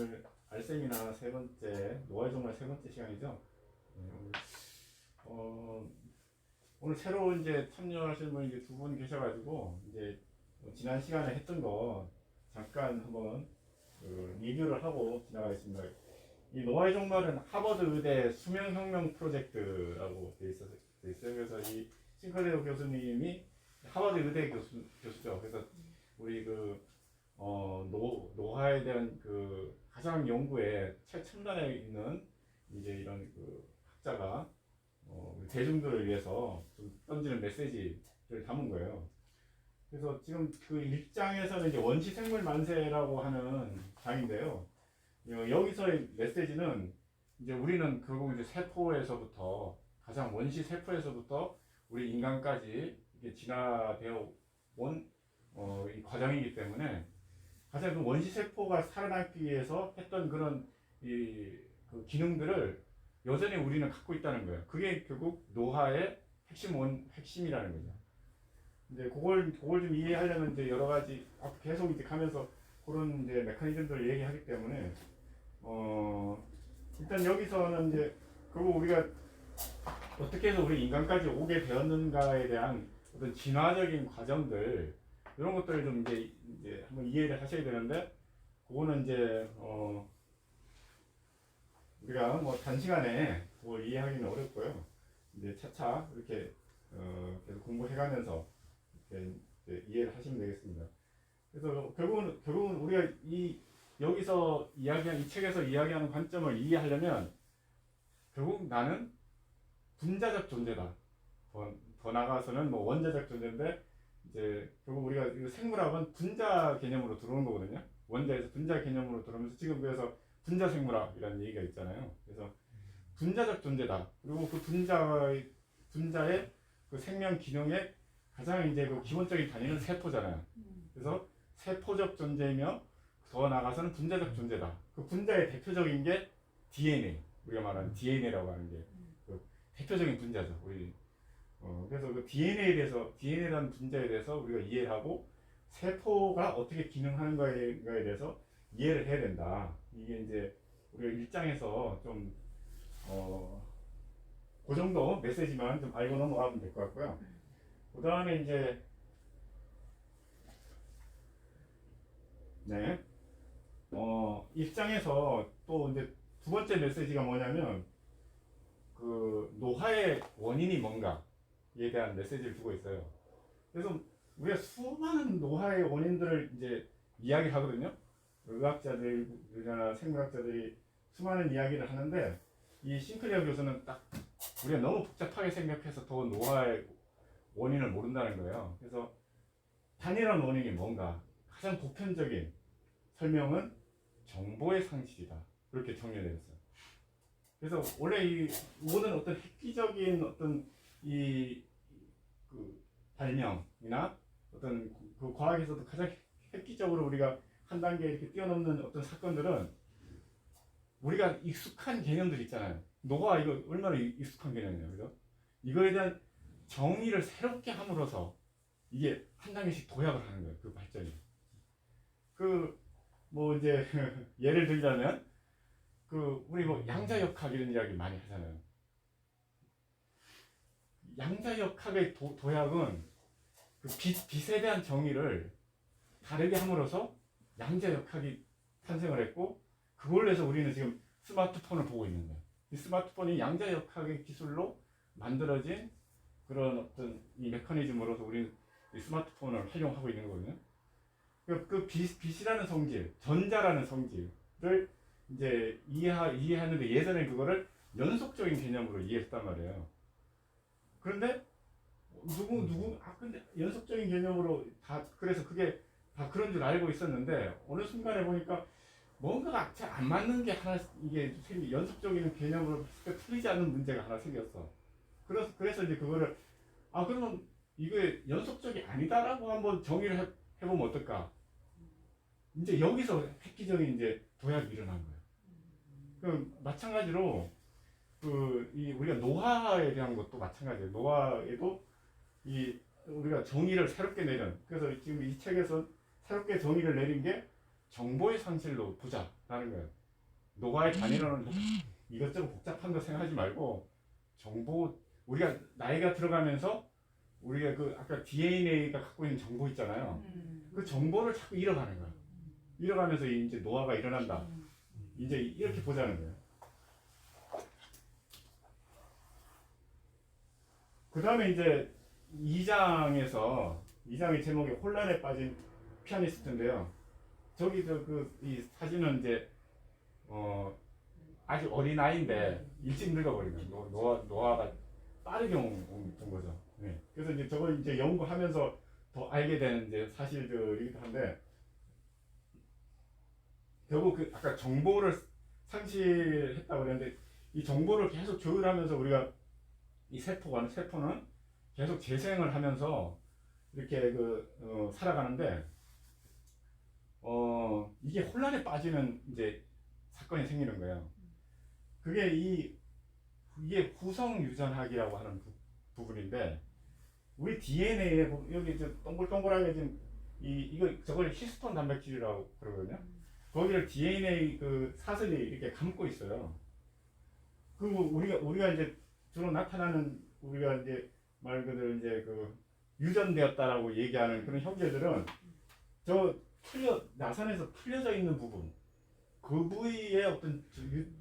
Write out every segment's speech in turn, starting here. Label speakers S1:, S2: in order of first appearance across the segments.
S1: 오늘 알세미나 세 번째, 노화의 종말 세 번째 시간이죠. 네, 오늘 새로 이제 참여하시는 분이 두 분 계셔가지고, 이제 지난 시간에 했던 거 잠깐 한번 리뷰를 하고 지나가겠습니다. 이 노화의 종말은 하버드 의대 수명혁명 프로젝트라고 돼 있어요. 그래서 이 싱클레어 교수님이 하버드 의대 교수죠. 그래서 우리 노화에 대한 가상 연구의 최첨단에 있는 이제 이런 학자가 대중들을 위해서 좀 던지는 메시지를 담은 거예요. 그래서 지금 그 1장에서는 이제 원시생물 만세라고 하는 장인데요. 여기서의 메시지는 이제 우리는 결국 이제 세포에서부터 가장 원시 세포에서부터 우리 인간까지 이게 진화되어 온 이 과정이기 때문에 가장 그 원시 세포가 살아남기 위해서 했던 그런 그 기능들을 여전히 우리는 갖고 있다는 거예요. 그게 결국 노화의 핵심이라는 거죠. 이제 그걸 좀 이해하려면 이제 여러 가지 계속 이제 가면서 그런 이제 메커니즘들을 얘기하기 때문에 일단 여기서는 이제 결국 우리가 어떻게 해서 우리 인간까지 오게 되었는가에 대한 어떤 진화적인 과정들 이런 것들을 좀 이제 한번 이해를 하셔야 되는데 그거는 이제 우리가 뭐 단시간에 그걸 이해하기는 어렵고요. 이제 차차 이렇게 계속 공부해가면서 이렇게 이해를 하시면 되겠습니다. 그래서 결국은 우리가 여기서 이 책에서 이야기하는 관점을 이해하려면 결국 나는 분자적 존재다. 더 나아가서는 뭐 원자적 존재인데 이제 결국 우리가 생물학은 분자 개념으로 들어오는 거거든요. 원자에서 분자 개념으로 들어오면서 지금 그래서 분자 생물학이라는 얘기가 있잖아요. 그래서 분자적 존재다. 그리고 그 분자의 그 생명 기능의 가장 이제 그 기본적인 단위는 세포잖아요. 그래서 세포적 존재이며 더 나아가서는 분자적 존재다. 그 분자의 대표적인 게 DNA. 우리가 말하는 DNA라고 하는 게 그 대표적인 분자죠. 그래서 그 DNA라는 분자에 대해서 우리가 이해하고 세포가 어떻게 기능하는가에 대해서 이해를 해야 된다. 이게 이제 우리가 일장에서 좀 그 정도 메시지만 좀 알고 넘어가면 될 것 같고요. 그 다음에 이제 네, 1장에서 또 이제 두 번째 메시지가 뭐냐면 그 노화의 원인이 뭔가에 대한 메시지를 주고 있어요. 그래서 우리가 수많은 노화의 원인들을 이제 이야기하거든요. 의학자들이나 생물학자들이 수많은 이야기를 하는데 이 싱클레어 교수는 딱 우리가 너무 복잡하게 생각해서 더 노화의 원인을 모른다는 거예요. 그래서 단일한 원인이 뭔가 가장 보편적인 설명은 정보의 상실이다. 그렇게 정리되어 있어요. 그래서 원래 이 모든 어떤 획기적인 어떤 그 발명이나 어떤 그 과학에서도 가장 획기적으로 우리가 한 단계 이렇게 뛰어넘는 어떤 사건들은 우리가 익숙한 개념들 있잖아요. 노화 이거 얼마나 익숙한 개념이에요, 그죠? 이거에 대한 정의를 새롭게 함으로써 이게 한 단계씩 도약을 하는 거예요, 그 발전이. 뭐 이제 예를 들자면 우리 뭐 양자역학 이런 이야기 많이 하잖아요. 양자역학의 도약은 그 빛에 대한 정의를 다르게 함으로써 양자역학이 탄생을 했고 그걸로 해서 우리는 지금 스마트폰을 보고 있는 거예요. 이 스마트폰이 양자역학의 기술로 만들어진 그런 어떤 이 메커니즘으로서 우리는 이 스마트폰을 활용하고 있는 거거든요. 그 빛이라는 성질, 전자라는 성질을 이제 이해하는데 예전에 그거를 연속적인 개념으로 이해했단 말이에요. 그런데 근데 연속적인 개념으로 그래서 그게 다 그런 줄 알고 있었는데 어느 순간에 보니까 뭔가가 잘 안 맞는 게 하나 이게 연속적인 개념으로 풀리지 않는 문제가 하나 생겼어. 그래서 이제 그거를 그러면 이게 연속적이 아니다라고 한번 정의를 해보면 어떨까? 이제 여기서 획기적인 이제 도약이 일어난 거예요. 그럼 마찬가지로 우리가 노화에 대한 것도 마찬가지예요. 노화에도 우리가 정의를 새롭게 내린 그래서 지금 이 책에서 새롭게 정의를 내린 게 정보의 상실로 보자라는 거예요. 노화의 단위로는 이것저것 복잡한 거 생각하지 말고 정보, 우리가 나이가 들어가면서 우리가 그 아까 DNA가 갖고 있는 정보 있잖아요. 그 정보를 자꾸 잃어가는 거야. 잃어가면서 이제 노화가 일어난다. 이제 이렇게 보자는 거예요. 그 다음에 이제 2장의 제목이 혼란에 빠진 피아니스트인데요. 저기 이 사진은 이제 아주 어린 아이인데 일찍 늙어버린 거예요. 노화가 빠르게 온 거죠. 네. 그래서 이제 저걸 이제 연구하면서 더 알게 되는 이제 사실들이기도 한데, 결국 그 아까 정보를 상실했다고 그랬는데, 이 정보를 계속 조율하면서 우리가 이 세포는 계속 재생을 하면서 이렇게 살아가는데, 이게 혼란에 빠지는 이제 사건이 생기는 거예요. 그게 이게 후성 유전학이라고 하는 부분인데, 우리 DNA에 여기 동글동글하게 지금 저걸 히스톤 단백질이라고 그러거든요. 거기를 DNA 그 사슬이 이렇게 감고 있어요. 그리고 우리가 이제 주로 나타나는, 우리가 이제 말 그대로 이제 유전되었다라고 얘기하는 그런 형제들은 나선에서 풀려져 있는 부분, 그 부위에 어떤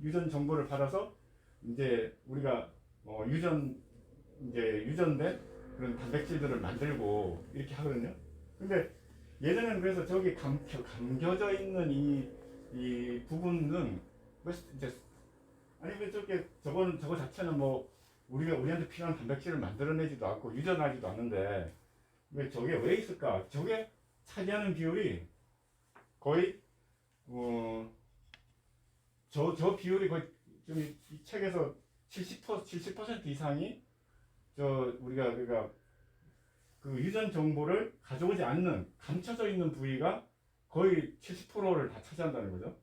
S1: 유전 정보를 받아서 이제 우리가 유전된 그런 단백질들을 만들고 이렇게 하거든요. 근데 예전에는 그래서 저기 감겨져 있는 이 부분은 이제 저거 자체는 우리한테 필요한 단백질을 만들어내지도 않고 유전하지도 않는데 저게 왜 있을까? 저게 차지하는 비율이 거의 저 비율이 거의 좀 이 책에서 70% 이상이 우리가 그 유전 정보를 가져오지 않는 감춰져 있는 부위가 거의 70%를 다 차지한다는 거죠.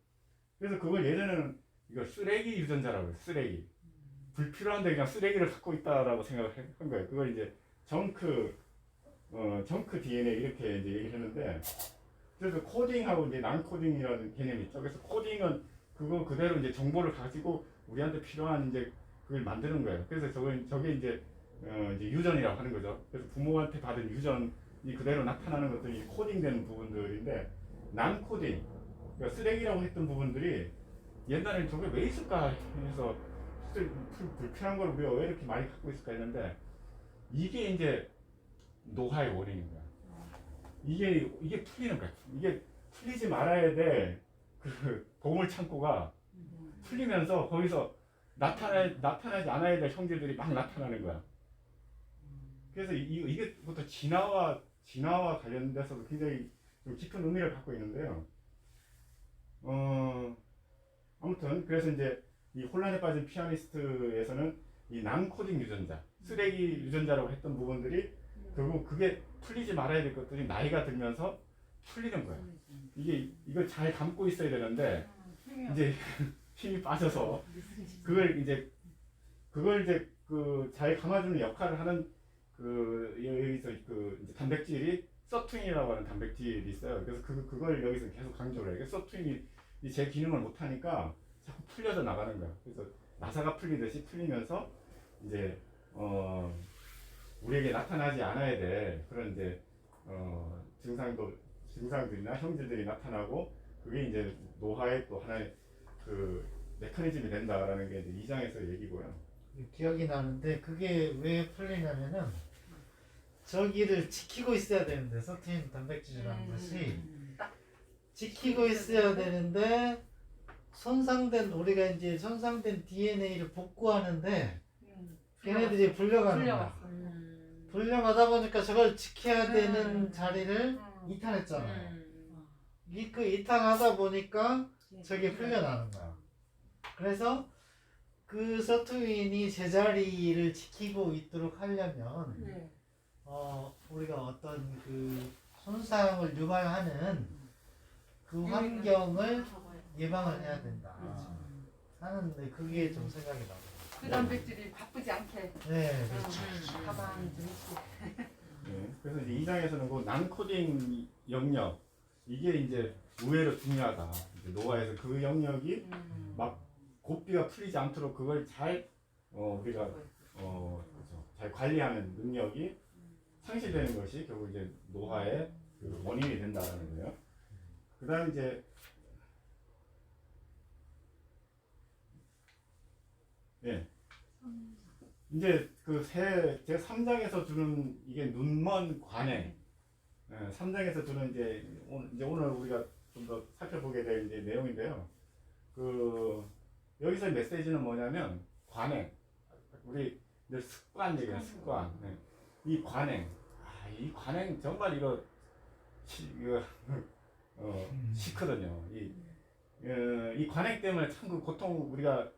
S1: 그래서 그걸 예전에는 이거 쓰레기 유전자라고 해요. 쓰레기. 불필요한데 그냥 쓰레기를 갖고 있다라고 생각을 한 거예요. 그걸 이제 정크 DNA 이렇게 이제 얘기를 했는데, 그래서 코딩하고 이제 난코딩이라는 개념이 있죠. 그래서 코딩은 그거 그대로 이제 정보를 가지고 우리한테 필요한 이제 그걸 만드는 거예요. 그래서 저게 이제 유전이라고 하는 거죠. 그래서 부모한테 받은 유전이 그대로 나타나는 것들이 코딩되는 부분들인데, 난코딩, 그러니까 쓰레기라고 했던 부분들이 옛날에는 저게 왜 있을까 해서 불필요한 걸 우리가 왜 이렇게 많이 갖고 있을까 했는데, 이게 이제 노화의 원인인 거야. 이게 풀리는 거야. 이게 풀리지 말아야 될 그 보물 창고가 풀리면서 거기서 나타나지 않아야 될 형제들이 막 나타나는 거야. 그래서 이게부터 진화와 관련돼서도 굉장히 좀 깊은 의미를 갖고 있는데요. 아무튼 그래서 이제 이 혼란에 빠진 피아니스트에서는 이 난코딩 유전자, 쓰레기 유전자라고 했던 부분들이 결국 그게 풀리지 말아야 될 것들이 나이가 들면서 풀리는 거예요. 이걸 잘 감고 있어야 되는데 이제 힘이 빠져서 그걸 이제 잘 감아주는 역할을 하는 여기서 이제 단백질이 서투인이라고 하는 단백질이 있어요. 그래서 그걸 여기서 계속 강조를 해요. 서투인이 제 기능을 못 하니까 자꾸 풀려져 나가는 거야. 그래서 나사가 풀리듯이 풀리면서 이제 우리에게 나타나지 않아야 될 그런 이제 증상들이나 형질들이 나타나고, 그게 이제 노화의 또 하나의 그 메커니즘이 된다라는 게 이제 2장에서 얘기고요.
S2: 기억이 나는데, 그게 왜 풀리냐면은 저기를 지키고 있어야 되는데, 서투인 단백질이라는 것이 지키고 있어야 되는데, 우리가 이제 손상된 DNA를 복구하는데 걔네들이 불려가는 거야. 불려가다 보니까 저걸 지켜야 되는 자리를 이탈했잖아요. 그 이탈하다 보니까 저게 풀려나는 거야. 그래서 그 서투인이 제자리를 지키고 있도록 하려면 우리가 어떤 그 손상을 유발하는 그 환경을 예방을 해야 된다 하는데, 그게 좀 생각이 나요.
S3: 그 단백질이 바쁘지 않게.
S2: 네, 그렇죠.
S3: 가만히 좀 있고.
S1: 네, 그래서 이제 2장에서는 그 난코딩 영역, 이게 이제 의외로 중요하다. 이제 노화에서 그 영역이 막 고삐가 풀리지 않도록 그걸 잘 우리가 그렇죠. 잘 관리하는 능력이 상실되는 것이 결국 이제 노화의 그 원인이 된다는 거예요. 그다음 이제 예. 이제 그 제가 3장에서 주는 이게 눈먼 관행. 3장에서 주는 이제 오늘 우리가 좀 더 살펴보게 될 이제 내용인데요. 그 여기서 메시지는 뭐냐면 관행. 우리 늘 습관 얘기야, 습관. 네. 이 관행. 이 관행 정말 이거 싫거든요. 이 관행 때문에 참 그 우리가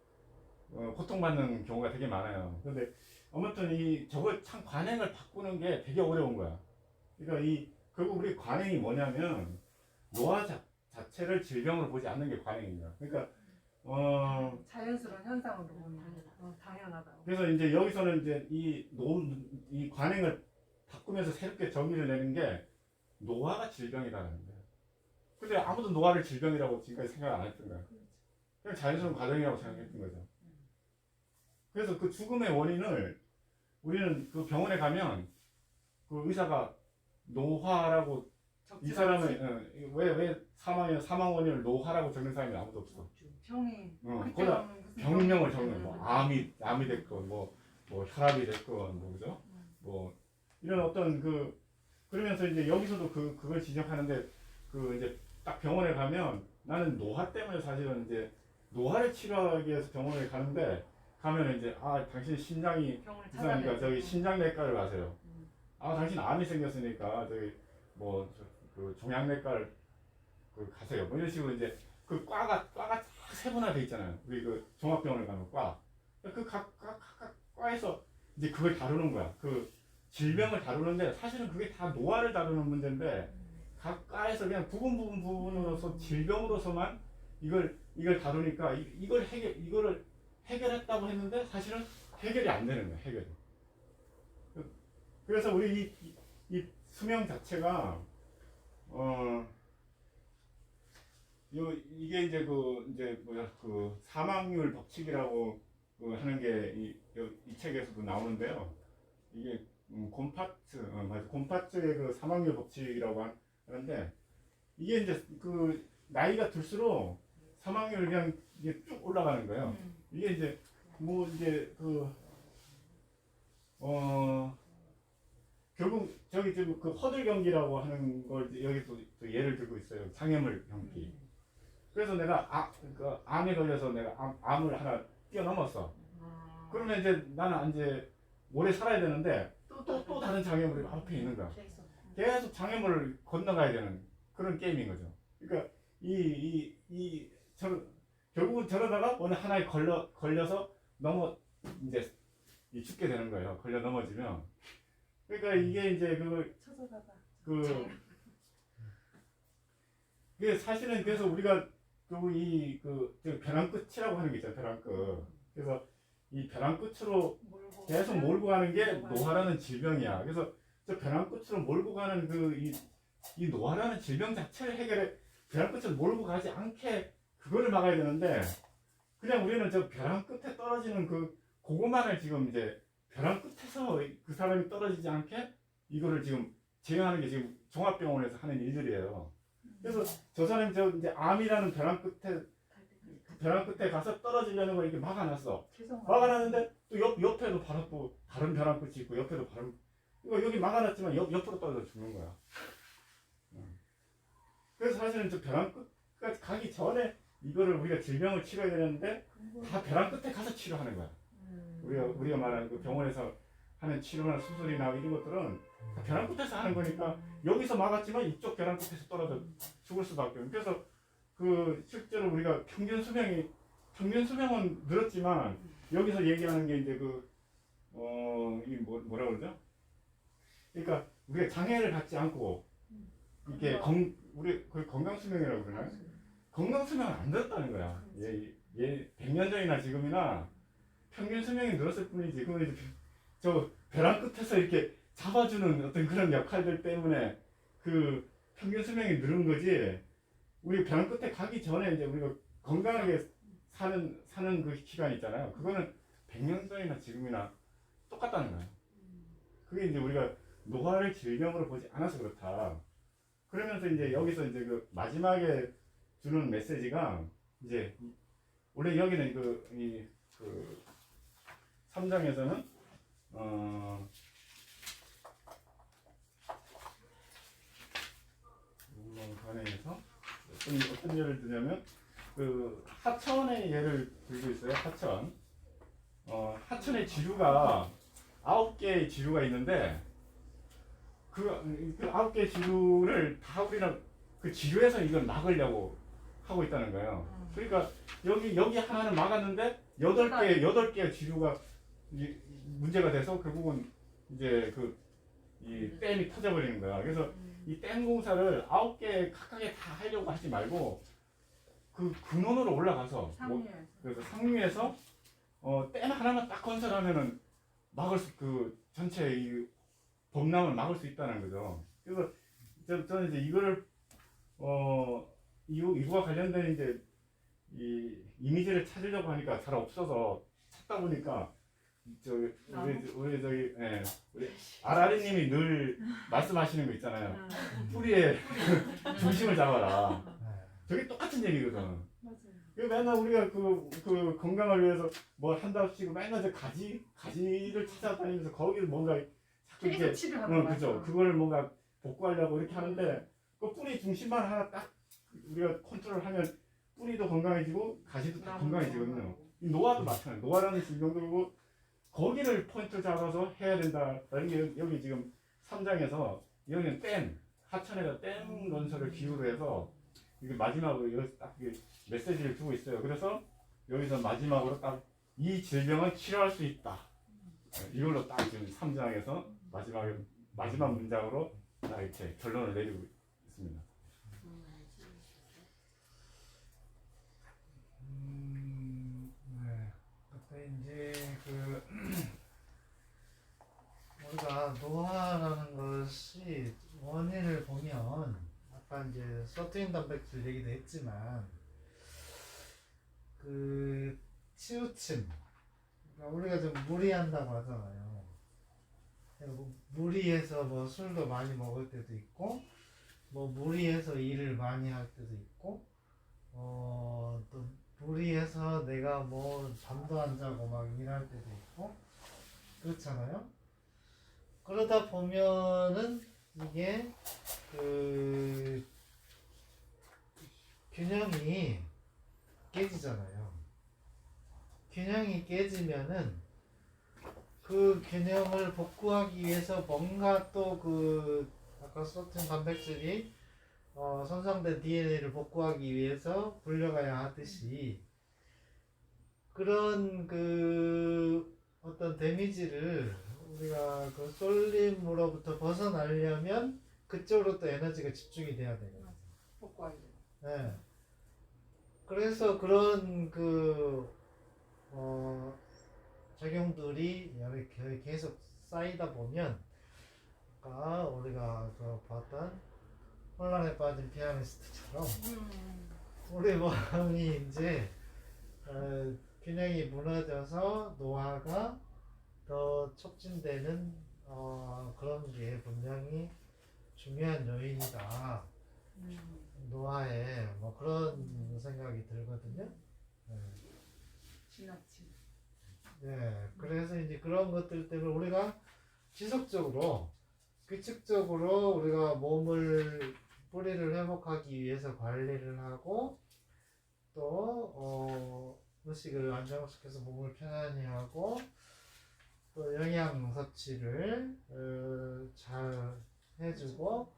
S1: 고통받는 경우가 되게 많아요. 근데 아무튼 저걸 참 관행을 바꾸는 게 되게 어려운 거야. 그러니까 결국 우리 관행이 뭐냐면 노화 자체를 질병으로 보지 않는 게 관행입니다. 그러니까
S3: 자연스러운 현상으로 보면 당연하다고.
S1: 그래서 이제 여기서는 이제 이 관행을 바꾸면서 새롭게 정의를 내는 게 노화가 질병이라는 거예요. 근데 아무도 노화를 질병이라고 지금까지 생각 안 했던 거야. 그냥 자연스러운 과정이라고 생각했던 거죠. 그래서 그 죽음의 원인을 우리는 그 병원에 가면 그 의사가 노화라고 이 사람은 왜 사망 원인을 노화라고 적는 사람이 아무도 없어.
S3: 병이
S1: 거기다 병명을 적는 뭐 암이 됐건 뭐 혈압이 됐건 뭐 그죠? 뭐 이런 어떤 그러면서 이제 여기서도 그걸 지적하는데 그 이제 딱 병원에 가면 나는 노화 때문에 사실은 이제 노화를 치료하기 위해서 병원에 가면 이제 당신 신장이 이상하니까 저기 신장내과를 가세요. 당신 암이 생겼으니까 저기 그 종양내과를 가세요. 뭐 이런 식으로 이제 그 과가 딱 세분화돼 있잖아요. 우리 그 종합병원을 가면 과. 각 과에서 이제 그걸 다루는 거야. 그 질병을 다루는데 사실은 그게 다 노화를 다루는 문제인데 각 과에서 그냥 부분으로서 질병으로서만 이걸 다루니까 이거를 해결했다고 했는데 사실은 해결이 안 되는 거야. 해결이. 그래서 우리 이 수명 자체가 이게 이제 그 사망률 법칙이라고 하는 게 이 책에서도 나오는데요. 이게 곰파츠의 그 사망률 법칙이라고 하는데 이게 이제 그 나이가 들수록 사망률이 그냥 이게 쭉 올라가는 거예요. 이게 이제 결국 저기 지금 그 허들 경기라고 하는 걸 여기 또 예를 들고 있어요. 장애물 경기. 그래서 내가 암에 걸려서 내가 암을 하나 뛰어넘었어. 그러면 이제 나는 이제 오래 살아야 되는데 또 다른 장애물이 앞에 있는 거야. 계속 장애물을 건너가야 되는 그런 게임인 거죠. 그러니까 결국은 저러다가 어느 하나에 걸려서 이제 죽게 되는 거예요. 걸려 넘어지면. 그러니까 이게 이제 그게 사실은 그래서 우리가 벼랑 끝이라고 하는 게 있잖아요. 벼랑 끝. 그래서 이 벼랑 끝으로 계속 몰고 가는 게 노화라는 질병이야. 그래서 저 벼랑 끝으로 몰고 가는 이 노화라는 질병 자체를 해결해 벼랑 끝으로 몰고 가지 않게 그거를 막아야 되는데 그냥 우리는 저 벼랑 끝에 떨어지는 그거만을 지금 이제 벼랑 끝에서 그 사람이 떨어지지 않게 이거를 지금 제어하는 게 지금 종합병원에서 하는 일들이에요. 그래서 저 사람이 이제 암이라는 벼랑 끝에 가서 떨어지려는 걸 이렇게 막아놨어. 막아놨는데 또 옆에도 바로 또 다른 벼랑 끝이 있고 옆에도 바로 여기 막아놨지만 옆으로 떨어져 죽는 거야. 그래서 사실은 저 벼랑 끝까지 가기 전에 이거를 우리가 질병을 치료해야 되는데 다 벼랑 끝에 가서 치료하는 거야. 우리가 말하는 그 병원에서 하는 치료나 수술이나 이런 것들은 다 벼랑 끝에서 하는 거니까 여기서 막았지만 이쪽 벼랑 끝에서 떨어져 죽을 수밖에 없어요. 그래서 실제로 우리가 평균 수명은 늘었지만 여기서 얘기하는 게 이제 이 뭐라 그러죠? 그러니까 우리가 장애를 갖지 않고 이게 우리 건강 수명이라고 그러나요? 건강 수명은 안 늘었다는 거야. 100년 전이나 지금이나 평균 수명이 늘었을 뿐이지. 그건 이제 저 벼랑 끝에서 이렇게 잡아주는 어떤 그런 역할들 때문에 그 평균 수명이 늘은 거지. 우리 변 끝에 가기 전에 이제 우리가 건강하게 사는 그 기간 있잖아요. 그거는 100년 전이나 지금이나 똑같다는 거예요. 그게 이제 우리가 노화를 질병으로 보지 않아서 그렇다. 그러면서 이제 여기서 이제 그 마지막에 주는 메시지가 이제 원래 여기는 그 3장에서는 관행에서 어떤 예를 들냐면 그 하천의 예를 들고 있어요. 하천의 지류가 9개의 지류가 있는데 그 9개의 지류를 다 우리는 그 지류에서 이걸 막으려고 하고 있다는 거예요. 그러니까 여기 하나는 막았는데 8개의 지류가 문제가 돼서 결국은 이제 이 댐이 터져버리는 거야. 그래서 이 댐 공사를 9개 각각에 다 하려고 하지 말고 그 근원으로 올라가서 그래서 상류에서 댐 하나만 딱 건설하면은 막을 그 전체 이 범람을 막을 수 있다는 거죠. 그래서 저는 이제 이거를 이거와 관련된 이제 이 이미지를 찾으려고 하니까 잘 없어서 찾다 보니까 우리 아라리님이 늘 말씀하시는 거 있잖아요. 뿌리에 중심을 잡아라. 저게 똑같은 얘기거든. 그 맨날 우리가 그 건강을 위해서 뭘 한답시고 맨날 저 가지를 찾아다니면서 거기를 뭔가 자꾸 이렇게 그죠. 그걸 뭔가 복구하려고 이렇게 하는데 그 뿌리 중심만 하나 딱 우리가 컨트롤하면 뿌리도 건강해지고 가지도 다 건강해지거든요. 이 노화도 마찬가지예요. 노화라는 질병도 그렇고 거기를 포인트 잡아서 해야 된다라는 게 여기 지금 3장에서 여기는 하천에다 댐 건설을 기후로 해서 이게 마지막으로 여기서 딱 메시지를 주고 있어요. 그래서 여기서 마지막으로 딱 이 질병은 치료할 수 있다. 이걸로 딱 지금 3장에서 마지막 문장으로 딱 이렇게 결론을 내리고 있습니다.
S2: 네. 그때 이제 우리가 노화라는 것이 원인을 보면 아까 이제 서투인 단백질 얘기도 했지만 그 치우침, 그러니까 우리가 좀 무리한다고 하잖아요. 무리해서 뭐 술도 많이 먹을 때도 있고, 뭐 무리해서 일을 많이 할 때도 있고, 또 무리해서 내가 뭐 잠도 안 자고 막 일할 때도 있고, 그렇잖아요. 그러다 보면은 이게 그 균형이 깨지잖아요. 균형이 깨지면은 그 균형을 복구하기 위해서 뭔가 또 아까 썼던 단백질이 손상된 DNA를 복구하기 위해서 불려가야 하듯이 그런 어떤 데미지를 우리가 그 쏠림으로부터 벗어나려면 그쪽으로 또 에너지가 집중이 돼야 되거든요.
S3: 복구하기.
S2: 네. 그래서 그런 작용들이 이렇게 계속 쌓이다 보면 아까 우리가 봤던 혼란에 빠진 피아니스트처럼 우리 마음이 이제 균형이 무너져서 노화가 더 촉진되는 그런 게 분명히 중요한 요인이다. 노화에 뭐 그런 생각이 들거든요.
S3: 지나치.
S2: 네, 그래서 이제 그런 것들 때문에 우리가 지속적으로 규칙적으로 우리가 뿌리를 회복하기 위해서 관리를 하고 또 의식을 안정시켜서 몸을 편안히 하고 또 영양 섭취를 잘 해주고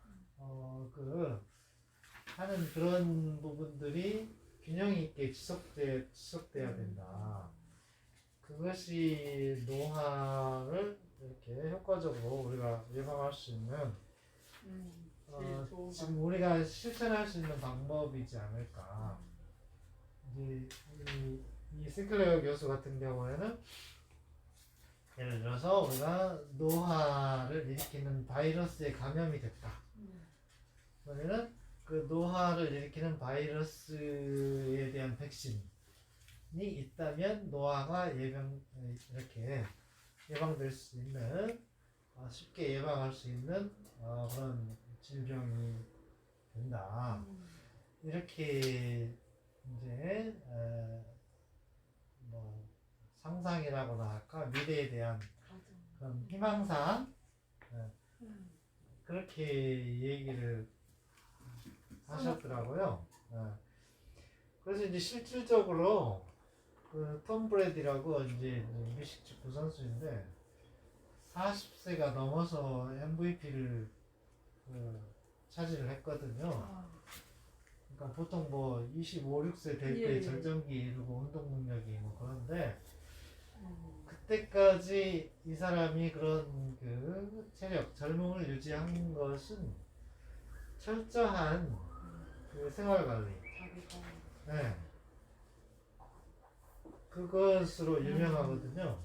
S2: 하는 그런 부분들이 균형 있게 지속돼야 된다. 그것이 노화를 이렇게 효과적으로 우리가 예방할 수 있는 지금 우리가 실천할 수 있는 방법이지 않을까. 이제 이 싱클레어 교수 같은 경우에는 예를 들어서 우리가 노화를 일으키는 바이러스에 감염이 됐다. 그러면은 그 노화를 일으키는 바이러스에 대한 백신이 있다면 노화가 이렇게 예방될 수 있는 쉽게 예방할 수 있는 그런 질병이 된다. 이렇게 이제 뭐 상상이라고나 할까 미래에 대한 그런 희망사항 그렇게 얘기를 하셨더라고요. 그래서 이제 실질적으로 그 톰 브래디라고 이제 미식 축구 선수인데 40세가 넘어서 MVP를 차지를 했거든요. 그러니까 보통 뭐 25, 6세 될 때
S3: 예.
S2: 절정기 이루고 운동 능력이 뭐 그런데 그때까지 이 사람이 그런 그 체력, 젊음을 유지한 것은 철저한 그 생활 관리. 네. 그것으로 유명하거든요.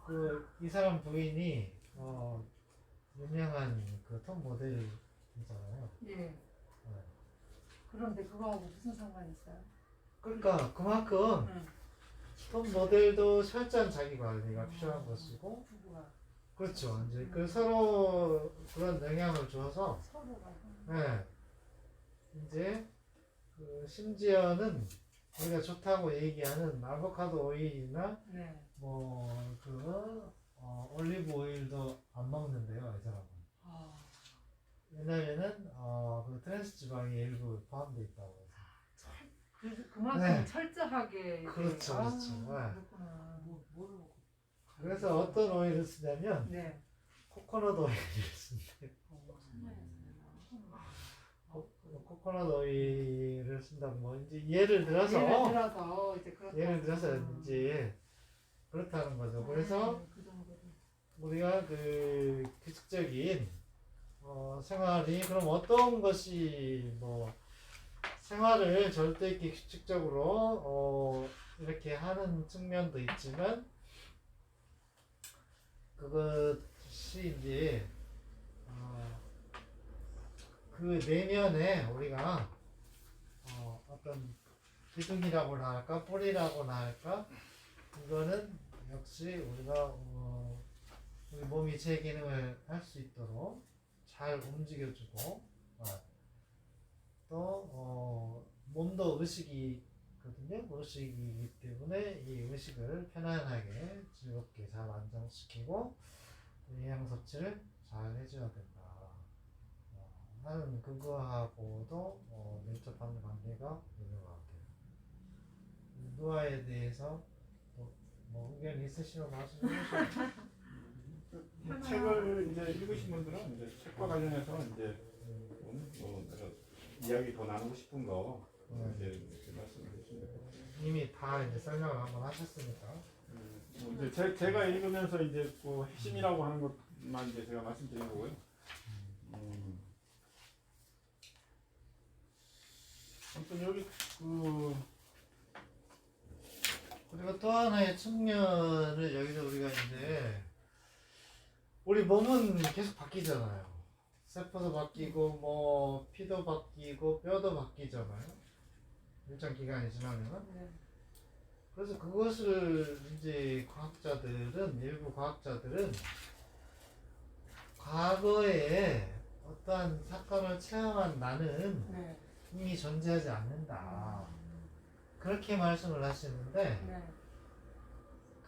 S2: 그 이 사람 부인이 유명한 그 톱 모델이잖아요.
S3: 예. 그런데 그거하고 무슨 상관이 있어요?
S2: 그러니까 그만큼 톱 모델도 철저한 자기 관리가 필요한 것이고,
S3: 부부가
S2: 그렇죠. 이제 그 서로 그런 영향을 줘서,
S3: 서로가
S2: 네. 이제 그 심지어는 우리가 좋다고 얘기하는 아보카도 오일이나
S3: 네.
S2: 뭐그 올리브 오일도 안 먹는데요, 이 사람은. 왜냐면은 그 트랜스 지방이 일부 포함되어 있다고 해서.
S3: 그만큼
S2: 네.
S3: 철저하게
S2: 그렇죠, 그렇죠. 네.
S3: 그렇구나.
S2: 그래서 어떤 오일을 쓰냐면
S3: 네.
S2: 코코넛 오일을 쓴대요. 코코넛 오일을 쓴다면 뭐 이제 예를 들어서 이제 그렇다는 거죠. 그래서
S3: 그 정도로.
S2: 우리가 그 규칙적인 생활이 그럼 어떤 것이 뭐 생활을 절대 있게 규칙적으로 이렇게 하는 측면도 있지만 그것이 이제 그 내면에 우리가 어떤 기둥이라고나 할까 뿌리라고나 할까 이거는 역시 우리가 우리 몸이 제 기능을 할 수 있도록 잘 움직여주고 또 몸도 의식이거든요. 의식이기 때문에 이 의식을 편안하게 즐겁게 잘 안정시키고 영양 섭취를 잘 해줘야 된다. 하는 그거하고도 밀접한 관계가 있는 것 같아요. 노화에 대해서 뭐 의견 있으시면 말씀해 주시죠.
S1: 책을 이제 읽으신 분들은 이제 책과 관련해서 이제 내가 이야기 더 나누고 싶은 거 이제 이렇게 말씀해 주시면 돼요.
S2: 이미 다 이제 설명을 한번 하셨으니까.
S1: 뭐 이제 제가 읽으면서 이제 그 핵심이라고 하는 것만 이제 제가 말씀드린 거고요. 아무튼 여기
S2: 그리고 또 하나의 측면을 여기서 우리가 이제 우리 몸은 계속 바뀌잖아요. 세포도 바뀌고 뭐 피도 바뀌고 뼈도 바뀌잖아요. 일정 기간이 지나면은.
S3: 네.
S2: 그래서 그것을 이제 일부 과학자들은 과거에 어떠한 사건을 체험한 나는
S3: 네.
S2: 이미 존재하지 않는다. 그렇게 말씀을 하시는데
S3: 네.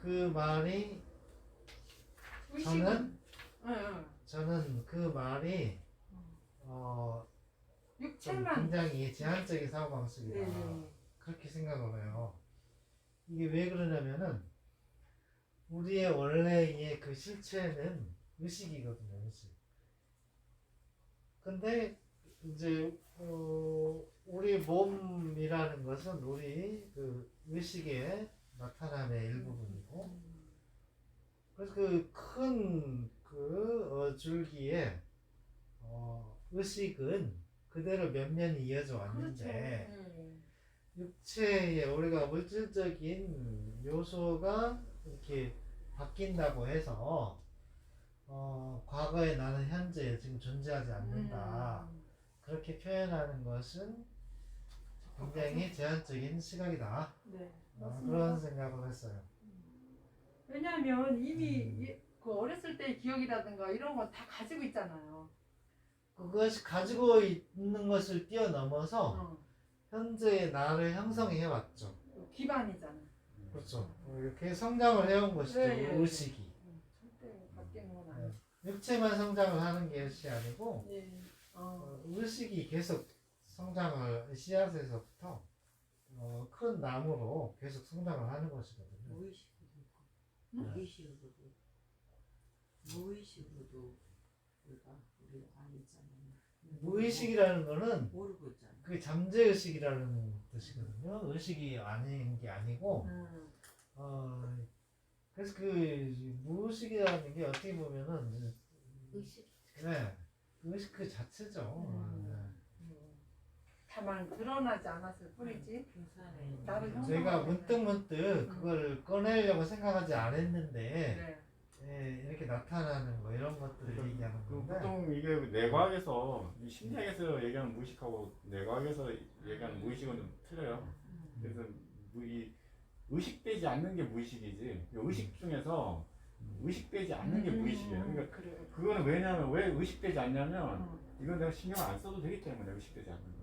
S2: 그 말이 저는 그 말이 좀
S3: 육체만
S2: 굉장히 제한적인 사고방식이다.
S3: 네.
S2: 그렇게 생각을 해요. 이게 왜 그러냐면은 우리의 원래의 그 실체는 의식이거든요, 의식. 근데 이제 우리 몸이라는 것은 우리 그 의식의 나타남의 일부분이고, 그래서 그 큰 줄기에 의식은 그대로 면면이 이어져 왔는데,
S3: 그렇죠.
S2: 육체에 우리가 물질적인 요소가 이렇게 바뀐다고 해서 과거에 나는 현재 지금 존재하지 않는다. 그렇게 표현하는 것은 굉장히 제한적인 시각이다.
S3: 네.
S2: 그런
S3: 맞습니다.
S2: 생각을 했어요.
S3: 왜냐하면 이미 그 어렸을 때의 기억이라든가 이런 건 다 가지고 있잖아요.
S2: 그것이 가지고 있는 것을 뛰어넘어서
S3: 어.
S2: 현재의 나를 형성해 왔죠.
S3: 기반이잖아.
S2: 그렇죠. 이렇게 성장을 해온 것이죠.
S3: 예, 예.
S2: 의식이.
S3: 절대 바뀌는 건 아니에요.
S2: 육체만 성장을 하는 것이 아니고
S3: 예.
S2: 의식이 계속 성장을 씨앗에서부터 큰 나무로 계속 성장을 하는 것이거든요.
S4: 무의식으로
S3: 응?
S4: 무의식으로도 무의식으로도 우리가 알고 있잖아요.
S2: 무의식이라는 거는
S4: 모르고 있잖아.
S2: 그게 잠재의식이라는 뜻이거든요. 의식이 아닌 게 아니고 그래서 그 무의식이라는 게 어떻게 보면은
S4: 의식.
S2: 네, 의식 그 자체죠.
S3: 다만 드러나지 않았을 뿐이지.
S4: 분산에
S3: 나를 형-
S2: 제가 문득 그걸 꺼내려고 생각하지 않았는데
S3: 네.
S2: 이렇게 나타나는 거 이런 것들을 얘기하는
S1: 그
S2: 건데
S1: 보통 이게 내과학에서 이 심리학에서 얘기하는 무의식하고 내과학에서 얘기하는 무의식은 좀 틀려요. 그래서 이 의식되지 않는 게 무의식이지 의식 중에서 의식되지 않는 게 무의식이에요. 그러니까
S3: 그래요.
S1: 그거는 왜냐하면 왜 의식되지 않냐면 이건 내가 신경 안 써도 되기 때문에 의식되지 않는 거.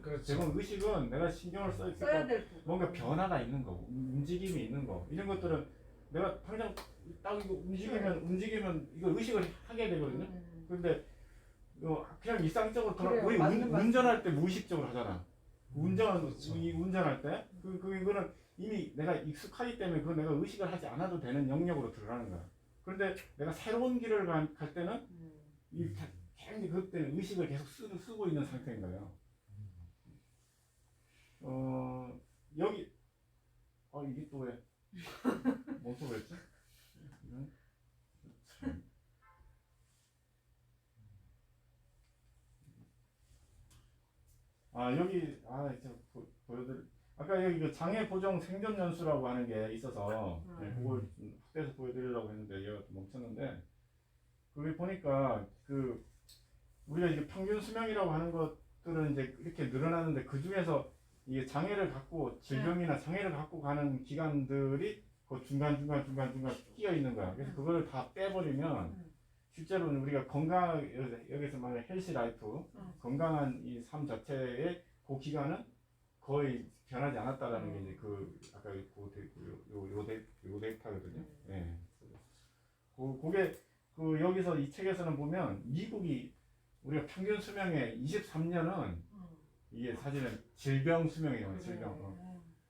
S2: 그렇죠.
S1: 대부분 의식은 내가 신경을
S3: 써야
S1: 써야
S3: 될 부분.
S1: 뭔가 변화가 있는 거, 움직임이 있는 거 이런 것들은 내가 당장 딱 이거 움직이면 이거 의식을 하게 되거든요. 근데 그냥 일상적으로
S3: 그래요.
S1: 우리
S3: 맞는
S1: 운전할 때 무의식적으로 하잖아.
S2: 그렇죠.
S1: 운전할 때 이거는 이미 내가 익숙하기 때문에 그걸 내가 의식을 하지 않아도 되는 영역으로 들어가는 거야. 그런데 내가 새로운 길을 갈 때는 굉장히 그때는 의식을 계속 쓰고 있는 상태인 거예요. 여기 이게 또 왜? 뭔 소리였지? 참. 여기 이제 보여드릴. 아까 여기 그 장애 보정 생존 연수라고 하는 게 있어서 그걸 확대해서 보여드리려고 했는데 얘가 또 멈췄는데 그게 보니까 그 우리가 이게 평균 수명이라고 하는 것들은 이제 이렇게 늘어나는데 그 중에서 이게 장애를 갖고 질병이나 장애를 갖고 가는 기관들이 그 중간 끼어 있는 거야. 그래서 그걸 다 빼버리면 실제로는 우리가 건강 여기서 말하는 헬시 라이프 건강한 이 삶 자체의 그 기간은 거의 변하지 않았다라는 게 이제 그 아까 요 데이터거든요. 예. 그게 그 여기서 이 책에서는 보면 미국이 우리가 평균 수명의 23년은 이게 사실은 질병 수명이에요. 질병.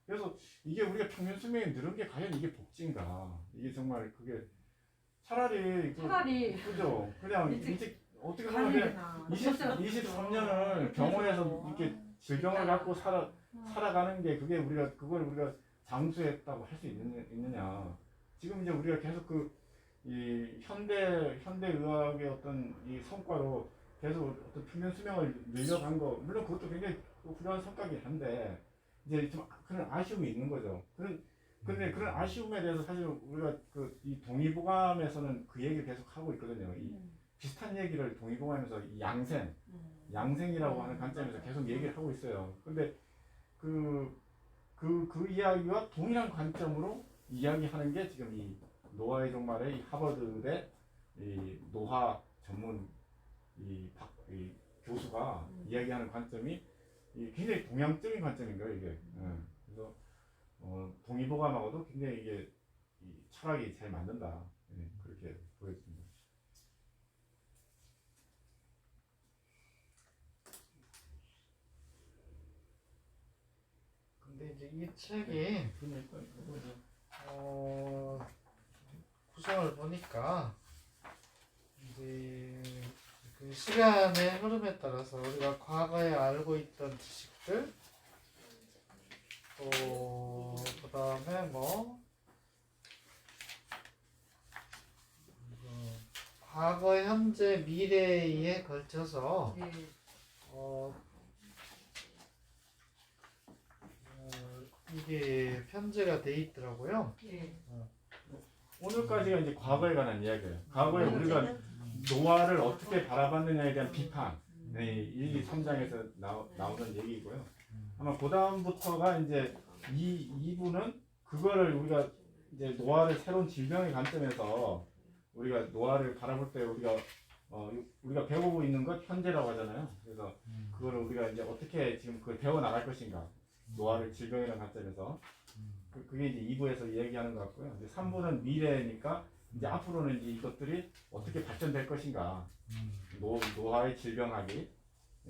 S1: 그래서 이게 우리가 평균 수명이 늘은 게 과연 이게 복지인가? 이게 정말 그게 차라리 그죠? 그냥 일찍 어떻게 보면 그냥 23년을 병원에서 이렇게 질병을 갖고 살아가는 게 그게 그걸 우리가 장수했다고 할 수 있느냐? 지금 이제 우리가 계속 이 현대 의학의 어떤 이 성과로 계속 어떤 평균 수명을 늘려간 거 물론 그것도 굉장히 훌륭한 성과긴 한데 이제 좀 그런 아쉬움이 있는 거죠. 근데 그런 아쉬움에 대해서 사실 우리가 이 동의보감에서는 그 얘기를 계속 하고 있거든요. 이 비슷한 얘기를 동의보감에서 이 양생이라고 하는 관점에서 계속 얘기를 하고 있어요. 근데 그 이야기와 동일한 관점으로 이야기하는 게 지금 이 노아의 종말의 이 하버드대 이 노화 전문 이 교수가 이야기하는 관점이 굉장히 동양적인 관점인 거예요, 이게. 그래서 동의보감하고도 굉장히 이게 철학이 잘 맞는다. 그렇게 보여집니다.
S2: 근데 이제 이 책이 구성을 보니까 이제 그 시간의 흐름에 따라서 우리가 과거에 알고 있던 지식들 또 그다음에 과거, 현재, 미래에 걸쳐서 이게 편제가 돼 있더라고요.
S1: 오늘까지가 이제 과거에 관한 이야기예요. 과거에 우리가 노화를 어떻게 바라봤느냐에 대한 비판, 네, 1, 2, 3장에서 나오는 얘기고요. 아마 그 다음부터가 이제 2부는 그거를 우리가 이제 노화를 새로운 질병의 관점에서 우리가 노화를 바라볼 때 우리가 배우고 있는 것 현재라고 하잖아요. 그래서 그거를 우리가 이제 어떻게 지금 그걸 배워 나갈 것인가, 노화를 질병이라는 관점에서 그게 이제 2부에서 얘기하는 것 같고요. 이제 3부는 미래니까 이제 앞으로는 이제 이것들이 어떻게 발전될 것인가, 노화의 질병학이.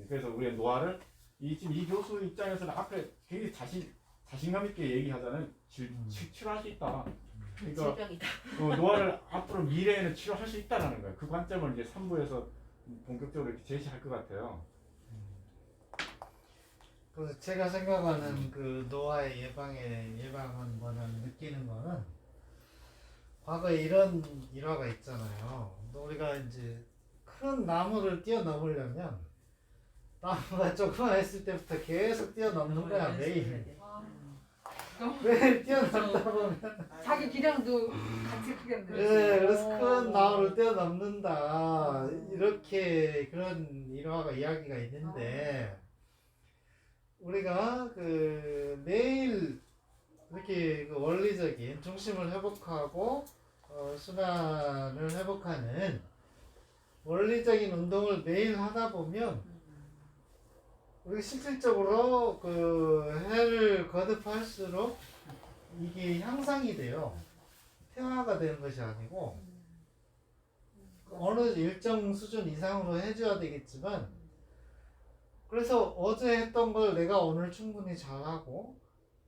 S1: 그래서 우리가 노화를 지금 이 교수 입장에서는 앞에 굉장히 자신감 있게 얘기하자면 치료할 수 있다. 그러니까
S4: 질병이다.
S1: 노화를 앞으로 미래에는 치료할 수 있다라는 거예요. 그 관점을 이제 3부에서 본격적으로 이렇게 제시할 것 같아요.
S2: 그래서 제가 생각하는 그 노화의 예방은 뭐냐면 느끼는 거는 과거에 이런 일화가 있잖아요. 우리가 이제 큰 나무를 뛰어넘으려면 나무가 조그만했을 때부터 계속 뛰어넘는 거야 매일. 매일 뛰어넘다 보면
S3: 자기 기량도 같이 크겠네.
S2: 네, 그래서 큰 나무를 뛰어넘는다 이렇게 그런 일화가 이야기가 있는데 우리가 그 매일 이렇게 그 원리적인 중심을 회복하고 순환을 회복하는 원리적인 운동을 매일 하다 보면 우리가 실질적으로 그 해를 거듭할수록 이게 향상이 돼요. 퇴화가 되는 것이 아니고 어느 일정 수준 이상으로 해줘야 되겠지만 그래서 어제 했던 걸 내가 오늘 충분히 잘하고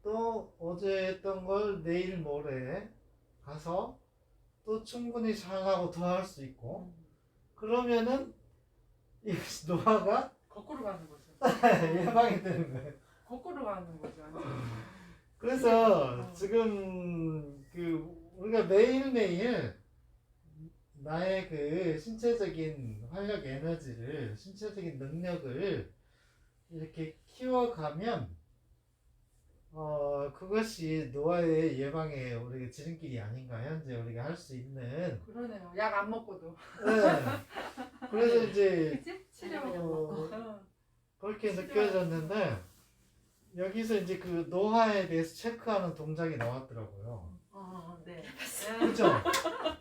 S2: 또 어제 했던 걸 내일 모레 가서 또 충분히 잘하고 더 할 수 있고 그러면은 이 노화가
S3: 거꾸로 가는 거죠.
S2: 예방이 되는 거예요.
S3: 거꾸로 가는 거죠.
S2: 그래서 지금 그 우리가 매일매일 나의 그 신체적인 활력 에너지를 신체적인 능력을 이렇게 키워가면 그것이 노화의 예방에 우리가 지름길이 아닌가 현재 우리가 할 수 있는
S3: 그러네요. 약 안 먹고도.
S2: 네. 그래서 이제
S3: 그치? 치료.
S2: 어, 그렇게 느껴졌는데 여기서 이제 그 노화에 대해서 체크하는 동작이 나왔더라고요.
S3: 네.
S2: 그렇죠?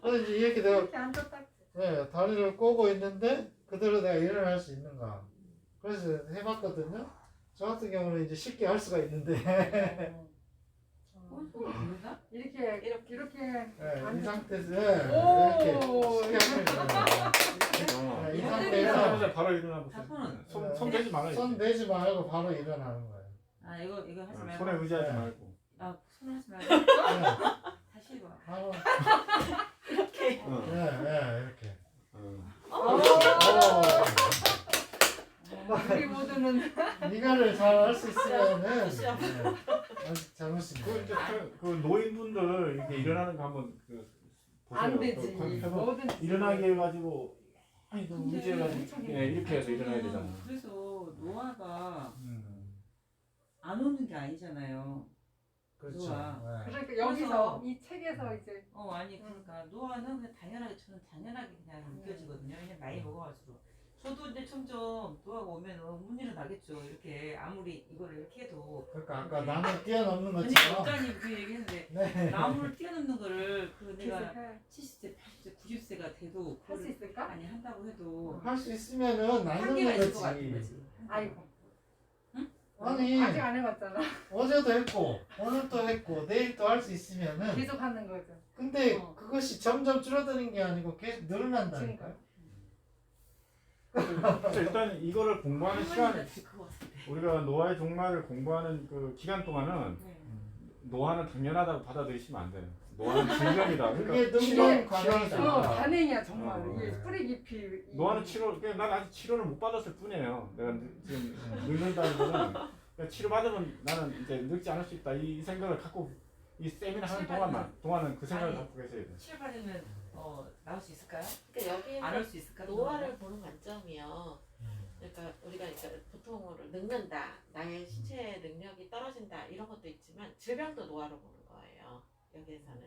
S2: 그래서 이제 이렇게 내가
S3: 이렇게 앉았다.
S2: 네, 다리를 꼬고 있는데 그대로 내가 일어날 수 있는가? 그래서 해봤거든요. 저 같은 경우는 이제 쉽게 할 수가 있는데 이렇게 네, 이 상태에서
S3: 오,
S2: 이렇게 쉽게 하면 돼요. 이 상태에서
S1: 하자마자 바로 일어나 보세요. 손 대지 말아요.
S2: 손 대지 말고 바로 일어나는 거예요.
S4: 아 이거 하지 말고.
S1: 손에 의지하지
S2: 네.
S1: 말고.
S4: 손 하지 말고.
S2: 네,
S4: 다시 해봐.
S2: 바로
S4: 이렇게.
S2: 이렇게.
S3: 우리 모두는
S2: 이거를 잘 할 수 있으면은 아직 잘못입니다.
S1: 그 노인분들 이렇게 일어나는 거 한번 보세요.
S3: 안 되지. 뭐든
S1: 일어나게 해가지고 아니 너무
S4: 근데
S1: 의지해가지고
S3: 엄청
S1: 이렇게 해서 일어나야 되잖아.
S4: 그래서 노화가 안 오는 게 아니잖아요.
S2: 그렇죠.
S4: 노화.
S2: 네.
S3: 그러니까 여기서 이 책에서 이제
S4: 아니 그러니까 노화는 그냥 당연하게 저는 당연하게 그냥 느껴지거든요. 왜냐면 나이 먹어갈수록. 저도 이제 점점 노화가 오면 못 일어나겠죠. 이렇게 아무리 이거를 이렇게 해도.
S2: 그러니까 아까 나무 뛰어넘는
S4: 아니
S2: 것처럼.
S4: 원장님 그 얘기했는데
S2: 네.
S4: 나무를 뛰어넘는 거를 그 내가
S3: 계속
S4: 70세, 80세, 90세가 돼도
S3: 할 수 있을까?
S4: 아니 한다고 해도
S2: 할 수 있으면은 안
S4: 한계가
S2: 넘는
S4: 있을 것 같은
S2: 거지.
S4: 거지.
S3: 아이고.
S2: 아니
S3: 아직 안 해봤잖아.
S2: 어제도 했고 오늘도 했고 내일 또 할 수 있으면은
S3: 계속 하는 거죠.
S2: 근데
S4: 어.
S2: 그것이 점점 줄어드는 게 아니고 계속 늘어난다니까요.
S1: 그래서 일단 이거를 공부하는 시간,
S4: 그거 같은데.
S1: 우리가 노화의 종말을 공부하는 그 기간 동안은
S4: 네.
S1: 노화는 당연하다고 받아들이시면 안 돼요. 노화는 질병이다.
S2: 그게
S1: 그러니까
S2: 능동
S3: 그
S2: 관행이다.
S3: 반응이야 정말.
S1: 어.
S3: 이게 뿌리 깊이.
S1: 노화는 난 아직 치료를 못 받았을 뿐이에요. 내가 지금 늙는다는 거는 그냥 치료 받으면 나는 이제 늙지 않을 수 있다 이 생각을 갖고 이 세미나 하는 동안은 그 생각을
S4: 아니,
S1: 갖고 계셔야 돼요.
S4: 치료받으면 나올 수 있을까요?
S5: 그러니까 여기는
S4: 안 올 수 있을까?
S5: 노화를 보는 관점이요. 그러니까 우리가 보통으로 늙는다, 나의 신체 능력이 떨어진다 이런 것도 있지만 질병도 노화로 보는 거예요. 여기에서는.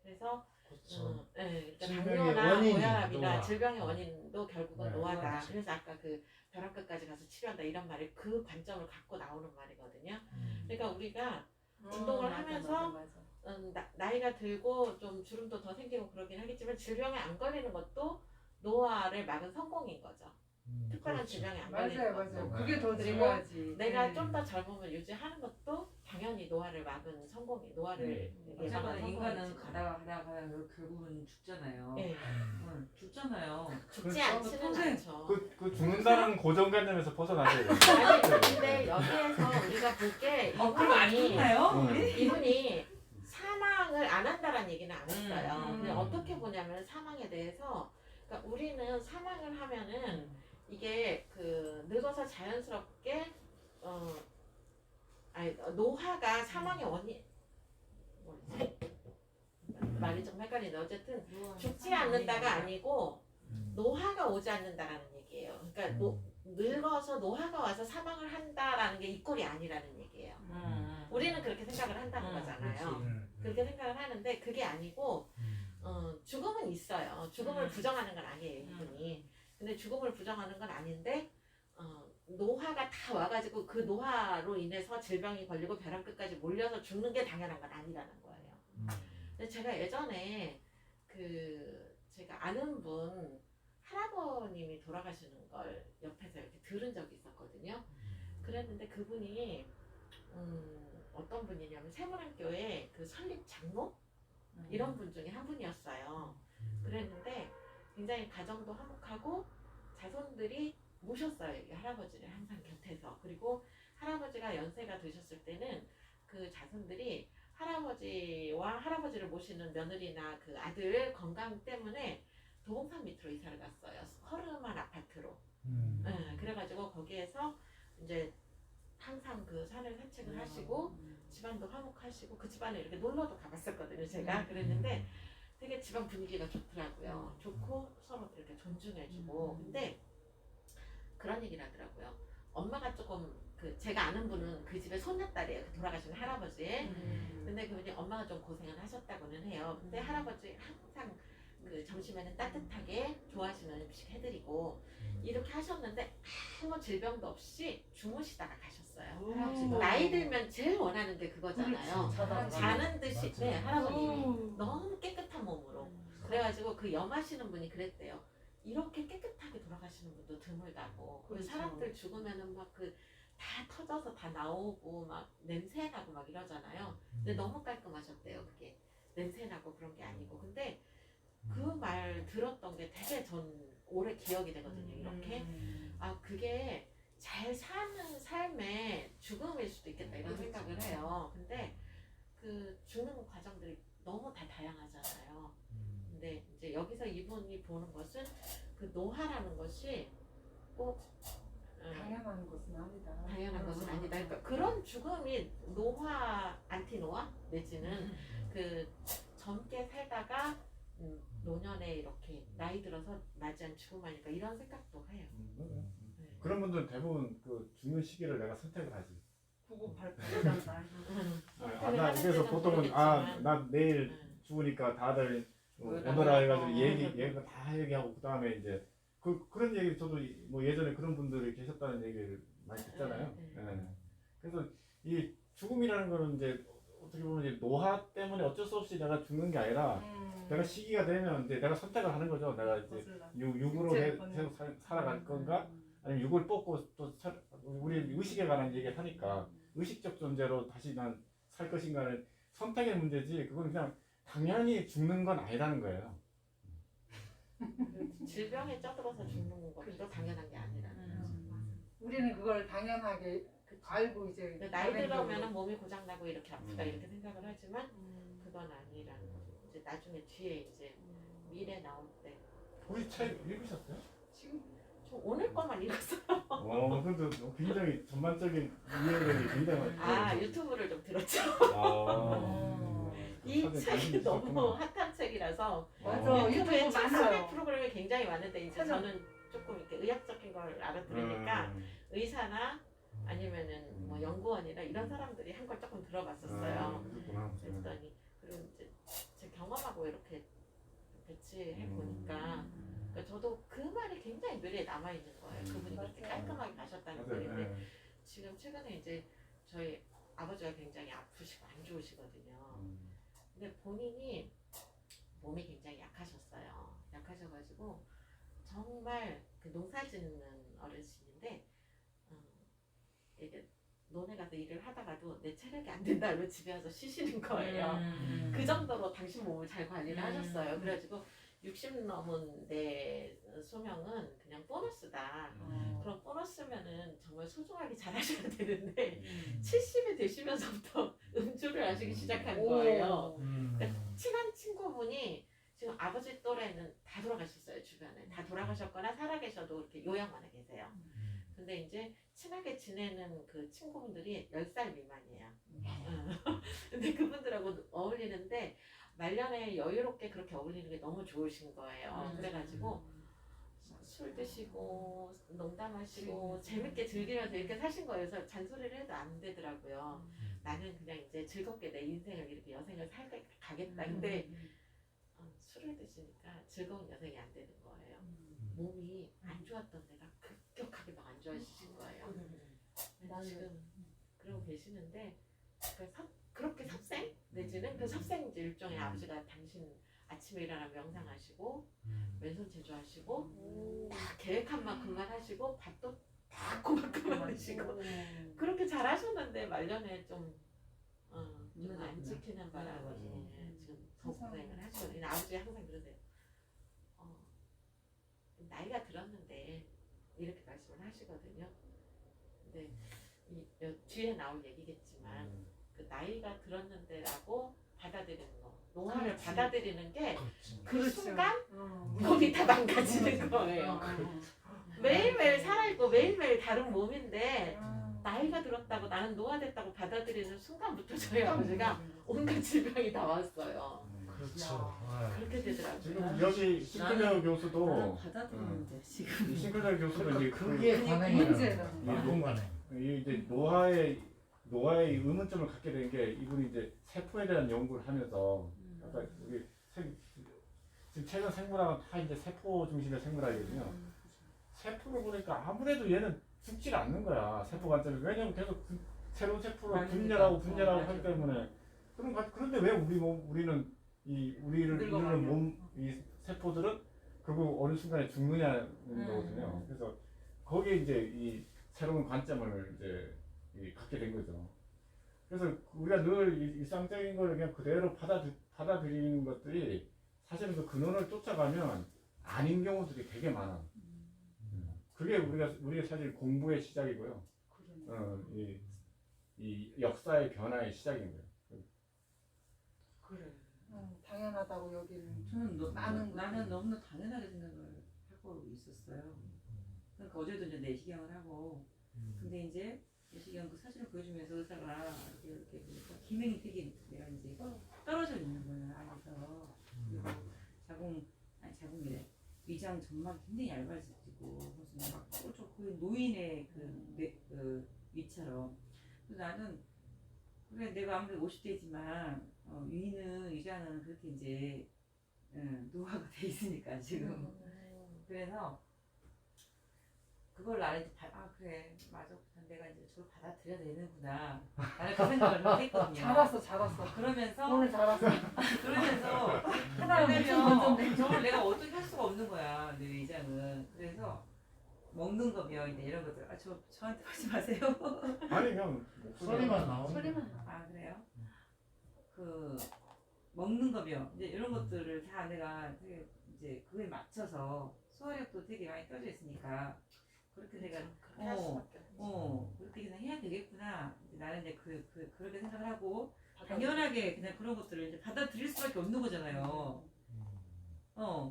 S5: 그래서
S2: 그렇죠.
S5: 그러니까
S2: 질병의
S5: 당뇨나
S2: 원인이
S5: 고혈압이나
S2: 노화.
S5: 질병의 원인도 결국은
S2: 네.
S5: 노화다.
S4: 노화지.
S5: 그래서 아까 그 벼랑 끝까지 가서 치료한다 이런 말이 그 관점을 갖고 나오는 말이거든요. 그러니까 우리가 운동을
S3: 맞아,
S5: 하면서
S3: 맞아, 맞아.
S5: 나이가 들고 좀 주름도 더 생기고 그러긴 하겠지만 질병에 안 걸리는 것도 노화를 막은 성공인 거죠. 특별한
S2: 그렇죠.
S5: 질병에 안
S3: 맞아요,
S5: 걸리는
S3: 맞아요.
S5: 것도.
S3: 그게 더
S5: 그리고
S3: 중요하지.
S5: 내가
S3: 네.
S5: 좀 더 젊음을 유지하는 것도 당연히 노화를 막은 성공이 노화를
S4: 어쨌거나
S5: 예방한
S4: 인간은
S5: 성공이지.
S4: 가다가 결국은 죽잖아요.
S5: 예.
S4: 죽잖아요.
S5: 죽지 않지는
S4: 평생
S5: 않죠.
S1: 그 죽는다는 고정관념에서 벗어나셔야 돼요.
S5: 아니 근데 여기에서 우리가 볼게
S4: 그럼 안 죽나요?
S5: 이분이 사망을 안 한다라는 얘기는 안 했어요.
S4: 음.
S5: 근데 어떻게 보냐면 사망에 대해서 그러니까 우리는 사망을 하면은 이게 그 늙어서 자연스럽게 노화가 사망의 원인 뭐지? 말이 좀 헷갈리네. 어쨌든 죽지 않는다가 아니고 노화가 오지 않는다라는 얘기예요. 그러니까 늙어서 노화가 와서 사망을 한다라는 게 이 꼴이 아니라는 얘기예요. 우리는 그렇게 생각을 한다는 거잖아요. 그렇게 생각을 하는데 그게 아니고 죽음은 있어요. 죽음을 부정하는 건 아니에요, 이분이. 근데 죽음을 부정하는 건 아닌데 노화가 다 와가지고 그 노화로 인해서 질병이 걸리고 벼랑 끝까지 몰려서 죽는 게 당연한 건 아니라는 거예요. 근데 제가 예전에 제가 아는 분 할아버님이 돌아가시는 걸 옆에서 이렇게 들은 적이 있었거든요. 그랬는데 그분이 어떤 분이냐면 세문학교의 그 설립 장로 이런 분 중에 한 분이었어요. 그랬는데 굉장히 가정도 화목하고 자손들이 모셨어요. 이 할아버지를 항상 곁에서. 그리고 할아버지가 연세가 드셨을 때는 그 자손들이 할아버지와 할아버지를 모시는 며느리나 그 아들 건강 때문에 도봉산 밑으로 이사를 갔어요. 허름한 아파트로. 그래가지고 거기에서 이제 항상 그 산을 산책을 하시고 집안도 화목하시고 그 집안에 이렇게 놀러도 가봤었거든요. 제가 그랬는데 되게 집안 분위기가 좋더라고요. 좋고 서로 이렇게 존중해주고. 근데 그런 얘기를 하더라고요. 엄마가 조금 제가 아는 분은 그 집의 손녀딸이에요. 그 돌아가신 할아버지. 근데 그분이 엄마가 좀 고생을 하셨다고는 해요. 근데 할아버지 항상 그 점심에는 따뜻하게 좋아하시는 음식 해드리고 이렇게 하셨는데 아무 질병도 없이 주무시다가 가셨어요. 나이 들면 제일 원하는 게 그거잖아요. 자는 듯이.
S2: 맞아.
S5: 네, 할아버님이 너무 깨끗한 몸으로. 그래가지고 그 염하시는 분이 그랬대요. 이렇게 깨끗하게 돌아가시는 분도 드물다고. 그
S3: 그렇죠.
S5: 사람들 죽으면은 막 다 터져서 다 나오고 막 냄새 나고 막 이러잖아요. 근데 너무 깔끔하셨대요. 그게 냄새 나고 그런 게 아니고. 근데 그 말 들었던 게 되게 전 오래 기억이 되거든요. 이렇게 그게 잘 사는 삶의 죽음일 수도 있겠다 이런 생각을 해요. 근데 그 죽는 과정들이 너무 다 다양하잖아요. 근데 이제 여기서 이분이 보는 것은 그 노화라는 것이 꼭
S3: 당연한 것은 아니다.
S5: 당연한 것은 아니다. 그러니까 그런 죽음이 노화, 안티노화 내지는 그 젊게 살다가 노년에 이렇게 나이 들어서 맞이한 죽음 아닐까 이런 생각도 해요.
S1: 그런 분들은 대부분 그 죽는 시기를 내가 선택을 하지.
S3: 9988잖아.
S1: 나 그래서 보통은 나 내일 죽으니까 다들 오너라 해가지고 얘기가 다 얘기하고 그 다음에 이제 그런 얘기 저도 뭐 예전에 그런 분들이 계셨다는 얘기를 많이 듣잖아요. 예. 그래서 이 죽음이라는 거는 이제 어떻게 보면 이제 노화 때문에 어쩔 수 없이 내가 죽는 게 아니라 내가 시기가 되면 이제 내가 선택을 하는 거죠. 내가 이제 육으로 계속 살아갈 건가 아니면 육을 뽑고 또 우리 의식에 관한 얘기를 하니까 의식적 존재로 다시 난 살 것인가는 선택의 문제지 그건 그냥 당연히 죽는 건 아니라는 거예요.
S5: 질병에 쪄들어서 죽는 것도 당연한 게 아니라는 거죠.
S3: 우리는 그걸 당연하게 알고 이제
S5: 나이 들어오면 몸이 고장나고 이렇게 아프다 이렇게 생각을 하지만 그건 아니라는 거죠. 이제 나중에 뒤에 이제 미래 나올 때
S1: 우리 책 읽으셨어요?
S3: 지금
S5: 저 오늘 거만 읽었어요.
S1: 근데 굉장히 전반적인 이해력이 굉장히 많아요.
S5: 유튜브를 좀 들었죠. 이 책이 너무 핫한 책이라서
S3: 맞아.
S5: 유튜브에
S3: 유튜브
S5: 책
S3: 많아요.
S5: 소개 프로그램이 굉장히 많은데 이제 저는 조금 이렇게 의학적인 걸 알아들으니까 의사나 아니면은 뭐 연구원이나 이런 사람들이 한 걸 조금 들어봤었어요. 그랬더니 그리고 이제 제 경험하고 이렇게 배치해 보니까 그러니까 저도 그 말이 굉장히 뇌리에 남아 있는 거예요. 그분이 그렇게
S3: 맞아요.
S5: 깔끔하게 가셨다는
S1: 맞아요.
S5: 말인데
S1: 예.
S5: 지금 최근에 이제 저희 아버지가 굉장히 아프시고 안 좋으시거든요. 근데 본인이 몸이 굉장히 약하셨어요. 약하셔가지고 정말 그 농사 짓는 어르신인데 이게 논에 가서 일을 하다가도 내 체력이 안 된다 면 집에 와서 쉬시는 거예요. 그 정도로 당신 몸을 잘 관리를 하셨어요. 그래가지고 60 넘은 내 소명은 그냥 보너스다. 그럼 보너스면은 정말 소중하게 잘 하셔야 되는데 70이 되시면서부터 음주를 하시기 시작한 거예요. 그러니까 친한 친구분이 지금 아버지 또래는 다 돌아가셨어요. 주변에 다 돌아가셨거나 살아계셔도 이렇게 요양원에 계세요. 근데 이제 친하게 지내는 그 친구분들이 10살 미만이에요. 근데 그분들하고 어울리는데 말년에 여유롭게 그렇게 어울리는 게 너무 좋으신 거예요. 그래가지고 술 드시고 농담하시고 재밌게 즐기면서 이렇게 사신 거예요. 그래서 잔소리를 해도 안 되더라고요. 나는 그냥 이제 즐겁게 내 인생을 이렇게 여생을 살가겠다. 근데 술을 드시니까 즐거운 여생이 안 되는 거예요. 몸이 안 좋았던 데가 급격하게 막 안 좋아지신 거예요. 근데 지금 그러고 계시는데 그렇게 섭생 내지는 그 섭생 이제 일종의 아버지가 당신 아침에 일어나 명상하시고 왼손 제조하시고 다 계획한 만큼만 하시고 밥도 다 그만큼만 드시고 그렇게 잘하셨는데 말년에 좀 안 지키는 바람에 지금 고생을 하시거든요. 아버지가 항상 그러세요. 나이가 들었는데 이렇게 말씀을 하시거든요. 근데 뒤에 나올 얘기겠지만 그 나이가 들었는데라고 받아들이는 거, 노화를
S3: 그렇지.
S5: 받아들이는 게 그
S3: 그렇죠.
S5: 순간 몸이 다 망가지는 거예요. 매일매일 살아있고 매일매일 다른 몸인데 나이가 들었다고 나는 노화됐다고 받아들이는 순간부터 저희 아버지가 온갖 질병이 다 왔어요.
S2: 그렇죠.
S5: 그렇게 되더라고요.
S1: 지금 여기 싱클레어 교수도
S4: 받아들이는데 지금
S1: 이 싱클레어 교수도 이제
S2: 그게
S3: 문제는.
S2: 관행이라는 거예요. 관행.
S1: 이 이제 노화의 의문점을 갖게 된 게 이분이 이제 세포에 대한 연구를 하면서 아까 우리 지금 최근 생물학은 다 이제 세포 중심의 생물학이거든요. 세포를 보니까 아무래도 얘는 죽질 않는 거야. 세포 관점에서. 왜냐면 계속 새로운 세포를 분열하고 하기 때문에. 그런데 왜 우리는 우리를 이루는 이 세포들은 결국 어느 순간에 죽느냐는 거거든요. 그래서 거기에 이제 이 새로운 관점을 이제 갖게 된 거죠. 그래서 우리가 늘 일상적인 걸 그냥 그대로 받아들이는 것들이 사실은 그 근원을 쫓아가면 아닌 경우들이 되게 많아. 그게 우리가 사실 공부의 시작이고요. 이 역사의 변화의 시작인 거예요.
S4: 그래.
S3: 당연하다고 여기는
S4: 저는
S3: 많은
S4: 나는 너무나 당연하게 생각을 하고 있었어요. 그러니까 어제도 이제 내시경을 하고, 근데 이제 내시경 그 사진을 보여주면서 의사가 이렇게 보니까 기능이 되게 내가 이제 떨어져 있는 거예요. 안에서. 그리고 자궁이래. 위장 점막이 굉장히 얇아지고 무슨 막 거의 노인의 그 위처럼. 그래서 나는 그래 내가 아무래도 50대지만 위장은 그렇게 이제 노화가 돼 있으니까 지금. 그래서 그걸 나는 이제 그래 맞아 내가 이제 저걸 받아들여야 되는구나 나는 그 생각을 했거든요.
S3: 잘았어.
S4: 그러면서
S3: 오늘 잘았어.
S4: 그러면서
S3: 하나를
S4: 왜냐면 저걸 내가 어떻게 할 수가 없는 거야 내 위장은. 그래서 먹는 거며 이제 이런 것들 저한테 하지 마세요.
S1: 아니 그냥
S2: 소리만 나오는
S3: 소리만 나.
S4: 그래요? 그 먹는 거며 이제 이런 것들을 다 내가 되게 이제 그거에 맞춰서 소화력도 되게 많이 떨어져 있으니까 그렇게 내가
S5: 그렇게 할 수밖에 없지.
S4: 그렇게 그냥 해야 되겠구나. 이제 나는 이제 그렇게 생각을 하고 당연하게 그냥 그런 것들을 이제 받아들일 수밖에 없는 거잖아요.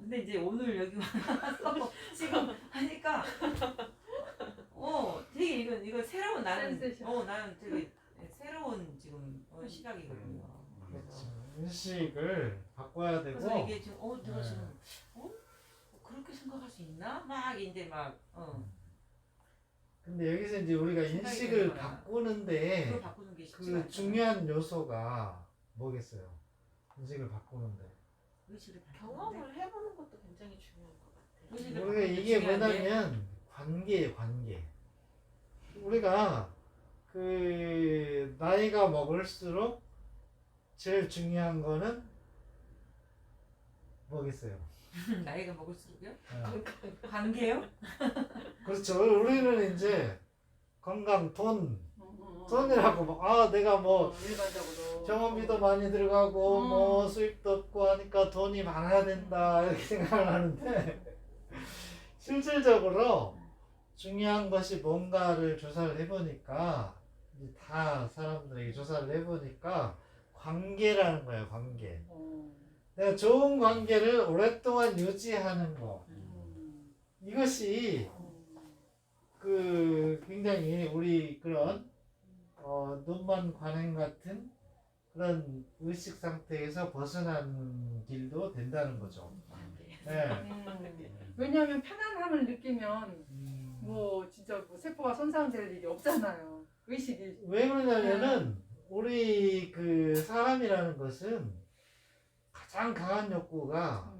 S4: 근데 이제 오늘 여기 와서 지금 하니까 되게 이거 새로운 나는
S3: 센세이션.
S4: 나는 되게 새로운 지금 시각이거든요. 그래서
S2: 인식을 바꿔야 되고.
S4: 그래서 이게 지금 내가 지금 그렇게 생각할 수 있나? 막 이제
S2: 근데 여기서 이제 우리가
S4: 생각이
S2: 인식을
S4: 드는 거야.
S2: 바꾸는데
S4: 그걸 바꾸는 게 쉽지
S2: 그
S4: 않잖아.
S2: 중요한 요소가 뭐겠어요? 인식을 바꾸는데.
S4: 의식을 바꾸는데?
S5: 경험을 해보는 것도 굉장히 중요한 것 같아요.
S2: 우리가 이게 뭐냐면 관계예요, 관계. 우리가 그 나이가 먹을수록 제일 중요한 거는 뭐겠어요?
S4: 나이가 먹을수록요?
S2: 어.
S4: 관계요?
S2: 그렇죠. 우리는 이제 건강, 돈이라고 내가 뭐
S3: 일반적으로
S2: 병원비도 많이 들어가고
S3: 음.
S2: 뭐 수입도 없고 하니까 돈이 많아야 된다 이렇게 생각을 하는데 실질적으로 중요한 것이 뭔가를 조사를 해보니까 이제 다 사람들에게 조사를 해보니까 관계라는 거예요. 관계. 내가 좋은 관계를 오랫동안 유지하는 거, 이것이 그 굉장히 우리 그런 눈만 관행 같은 그런 의식 상태에서 벗어난 길도 된다는 거죠. 네.
S3: 왜냐하면 편안함을 느끼면 뭐 진짜 뭐 세포가 손상될 일이 없잖아요. 의식이.
S2: 왜 그러냐면은 우리 그 사람이라는 것은 가장 강한 욕구가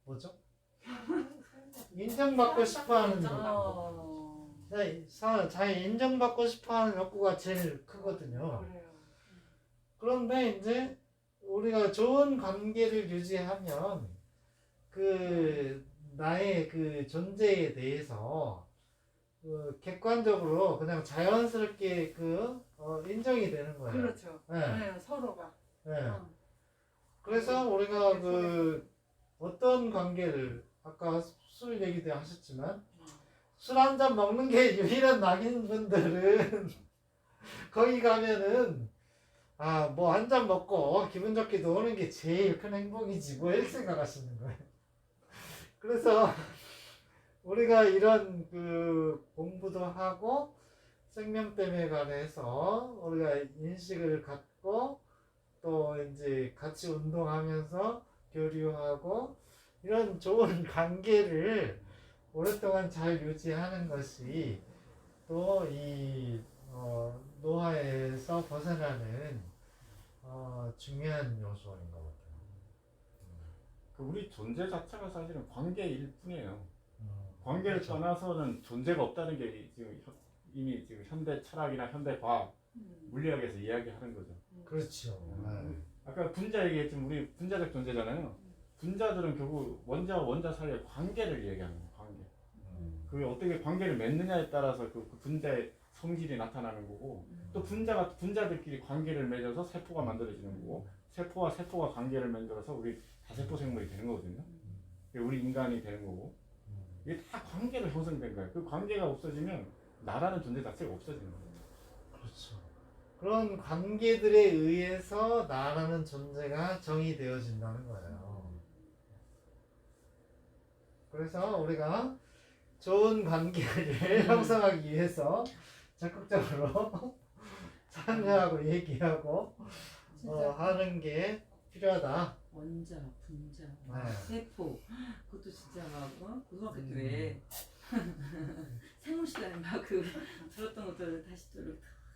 S2: 뭐죠? 인정받고 싶어하는 욕구. 자기 인정받고 싶어하는 욕구가 제일 크거든요.
S3: 그래요.
S2: 그런데 이제 우리가 좋은 관계를 유지하면 그 나의 그 존재에 대해서 그 객관적으로 그냥 자연스럽게 인정이 되는 거예요.
S3: 그렇죠.
S2: 네.
S3: 네, 서로가.
S2: 네. 그래서 우리가 그 어떤 관계를 아까 술 얘기도 하셨지만 술 한 잔 먹는 게 유일한 낙인분들은 거기 가면은 뭐 한 잔 먹고 기분 좋게 노는 게 제일 큰 행복이지 뭐 이렇게 생각하시는 거예요. 그래서 우리가 이런 그 공부도 하고 생명됨에 관해서 우리가 인식을 갖고 또 이제 같이 운동하면서 교류하고 이런 좋은 관계를 오랫동안 잘 유지하는 것이 또 이 노화에서 벗어나는 중요한 요소인 것 같아요.
S1: 그 우리 존재 자체가 사실은 관계일 뿐이에요. 관계를
S2: 그렇죠.
S1: 떠나서는 존재가 없다는 게 지금 이미 지금 현대 철학이나 현대 과학, 물리학에서 이야기하는 거죠.
S2: 그렇죠. 네.
S1: 아까 분자 얘기했지만 우리 분자적 존재잖아요. 분자들은 결국 원자와 원자 사이의 관계를 얘기하는 거예요. 관계. 그게 어떻게 관계를 맺느냐에 따라서 그 분자의 성질이 나타나는 거고, 또 분자들끼리 관계를 맺어서 세포가 만들어지는 거고, 세포와 세포가 관계를 만들어서 우리 다세포 생물이 되는 거거든요. 우리 인간이 되는 거고, 이게 다 관계로 형성된 거예요. 그 관계가 없어지면 나라는 존재 자체가 없어지는 거예요.
S2: 그렇죠. 그런 관계들에 의해서 나라는 존재가 정의되어진다는 거예요. 그래서 우리가 좋은 관계를 형성하기 위해서 적극적으로 참여하고 얘기하고 하는 게 필요하다.
S4: 원자, 분자,
S2: 네.
S4: 세포, 그것도 진짜 막 고등학교 때 생물 시간에 막 들었던 것들을 다시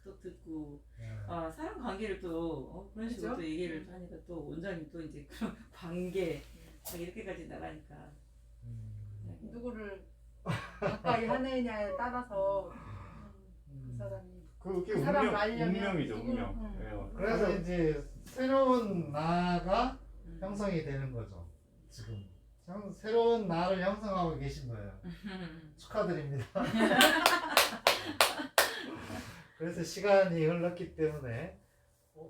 S4: 또 듣고 사람 관계를 또 그런 식으로
S3: 그죠?
S4: 또 얘기를 하니까 또 원장님 또 이제 그런 관계 막 이렇게까지 나가니까
S3: 누구를 가까이 하느냐에 따라서 그 사람이
S1: 그게
S3: 그 사람을 알려면
S1: 운명이죠,
S3: 누구-
S1: 운명. 예.
S2: 그래서 이제 새로운 나가 형성이 되는 거죠. 지금 새로운 나를 형성하고 계신 거예요. 축하드립니다. 그래서 시간이 흘렀기 때문에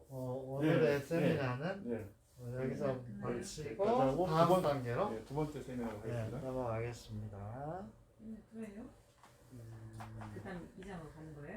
S2: 오늘의 세미나는
S1: 네.
S2: 여기서
S1: 네.
S2: 마치고
S1: 하고
S2: 다음 단계로
S1: 두 번째 세미나로
S2: 네,
S1: 하겠습니다.
S2: 넘어가겠습니다.
S4: 그래요? 그다음 이장으로 가는 거예요?